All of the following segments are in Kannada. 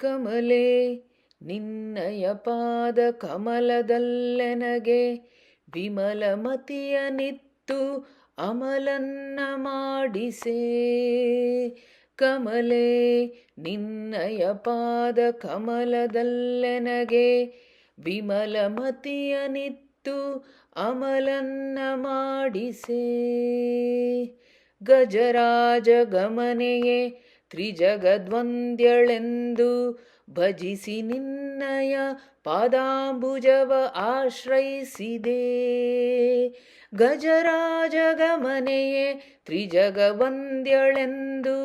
ಕಮಲೆ ನಿನ್ನಯ ಪಾದ ಕಮಲದಲ್ಲೆನಗೆ ವಿಮಲಮತಿಯನಿತ್ತು ಅಮಲನ್ನ ಮಾಡಿಸೆ. ಕಮಲೆ ನಿನ್ನಯ ಪಾದ ಕಮಲದಲ್ಲೆನಗೆ ವಿಮಲಮತಿಯನಿತ್ತು ಅಮಲನ್ನ ಮಾಡಿಸೆ. ಗಜರಾಜ ಗಮನೆಯೇ ತ್ರಿಜಗದ್ವಂದ್ಯಳೆಂದು ಭಜಿಸಿ ನಿನ್ನಯ ಪಾದಾಂಬುಜವ ಆಶ್ರಯಿಸಿದೆ. ಗಜರಾಜ ಗಮನೆಯೇ ತ್ರಿಜಗವಂದ್ಯಳೆಂದು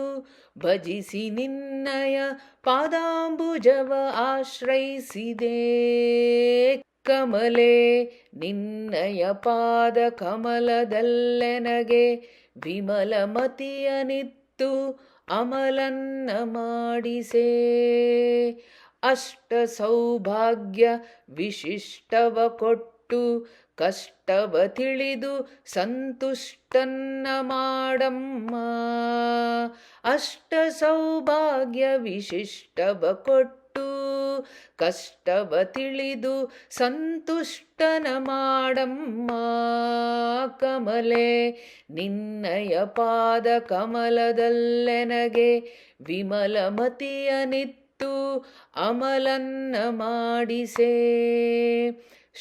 ಭಜಿಸಿ ನಿನ್ನಯ ಪಾದಾಂಬುಜವ ಆಶ್ರಯಿಸಿದೆ. ಕಮಲೆ ನಿನ್ನಯ ಪಾದ ಕಮಲದಲ್ಲೆನಗೆ ವಿಮಲಮತಿಯನಿತ್ತು ಅಮಲನ್ನ ಮಾಡಿಸೆ. ಅಷ್ಟ ಸೌಭಾಗ್ಯ ವಿಶಿಷ್ಟವ ಕೊಟ್ಟು ಕಷ್ಟವ ತಿಳಿದು ಸಂತುಷ್ಟನ್ನ ಮಾಡಮ್ಮ. ಅಷ್ಟ ಸೌಭಾಗ್ಯ ವಿಶಿಷ್ಟವ ಕೊಟ್ಟು ಕಷ್ಟವ ತಿಳಿದು ಸಂತುಷ್ಟನ ಮಾಡಮ್ಮ. ಕಮಲೆ ನಿನ್ನಯ ಪಾದ ಕಮಲದಲ್ಲೆನಗೆ ವಿಮಲಮತಿಯನಿತ್ತು ಅಮಲನ್ನ ಮಾಡಿಸೆ.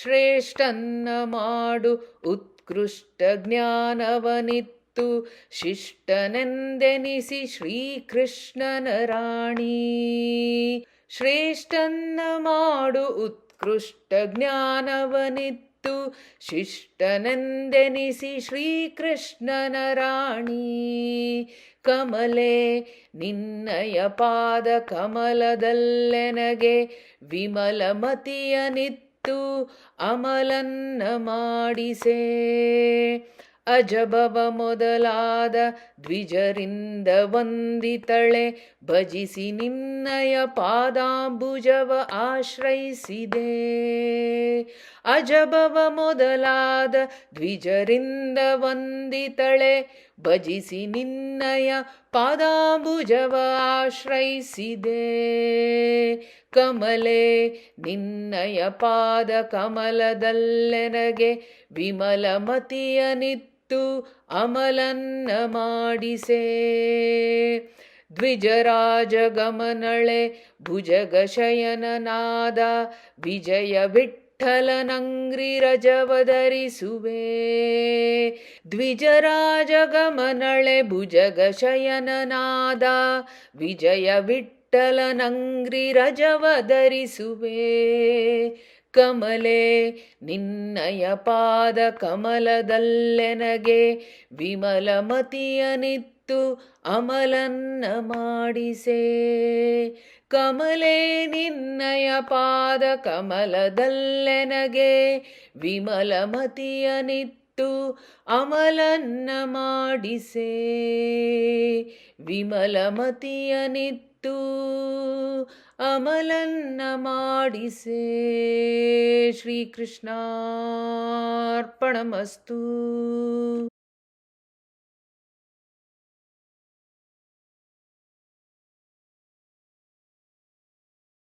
ಶ್ರೇಷ್ಠನ್ನ ಮಾಡು ಉತ್ಕೃಷ್ಟ ಜ್ಞಾನವನಿತ್ತು ಶಿಷ್ಟನೆಂದೆನಿಸಿ ಶ್ರೀಕೃಷ್ಣನ ರಾಣಿ. ಶ್ರೇಷ್ಠನ್ನ ಮಾಡು ಉತ್ಕೃಷ್ಟ ಜ್ಞಾನವನಿತ್ತು ಶಿಷ್ಟನೆಂದೆನಿಸಿ ಶ್ರೀಕೃಷ್ಣನ ರಾಣಿ. ಕಮಲೆ ನಿನ್ನಯ ಪಾದ ಕಮಲದಲ್ಲೆನಗೆ ವಿಮಲಮತಿಯನಿತ್ತು ಅಮಲನ್ನ ಮಾಡಿಸೆ. ಅಜಬವ ಮೊದಲಾದ ದ್ವಿಜರಿಂದ ವಂದಿತಳೆ ಭಜಿಸಿ ನಿನ್ನಯ ಪಾದಾಂಬುಜವ ಆಶ್ರಯಿಸಿದೆ. ಅಜಬವ ಮೊದಲಾದ ದ್ವಿಜರಿಂದ ವಂದಿತಳೆ ಭಜಿಸಿ ನಿನ್ನಯ ಪಾದಾಂಬುಜವ ಆಶ್ರಯಿಸಿದೆ. ಕಮಲೆ ನಿನ್ನಯ ಪಾದ ಕಮಲದಲ್ಲೆನಗೆ ವಿಮಲಮತಿಯನಿತ್ತು ಅಮಲನ್ನ ಮಾಡಿಸೆ. ದ್ವಿಜರಾಜ ಗಮನಳೆ ಭುಜಗ ಶಯನನಾದ ವಿಜಯ ವಿಠ್ಠಲನಂಗ್ರಿ ರಜವಧರಿಸುವೆ. ದ್ವಿಜರಾಜ ಗಮನಳೆ ಭುಜಗ ಶಯನನಾದ ವಿಜಯ ವಿಠ್ಠಲನಂಗ್ರಿ ರಜವಧರಿಸುವೆ. ಕಮಲೆ ನಿನ್ನಯ ಪಾದ ಕಮಲದಲ್ಲೆನಗೆ ವಿಮಲಮತಿಯನಿತ್ತು ಅಮಲನ್ನ ಮಾಡಿಸೆ. ಕಮಲೆ ನಿನ್ನಯ ಪಾದ ಕಮಲದಲ್ಲೆನಗೆ ವಿಮಲಮತಿಯನಿತ್ತು ಅಮಲನ್ನ ಮಾಡಿಸೆ. ವಿಮಲಮತಿಯನಿತ್ತು ಅಮಲನ್ನ ಮಾಡಿಸೆ. ಶ್ರೀಕೃಷ್ಣಾರ್ಪಣಮಸ್ತು.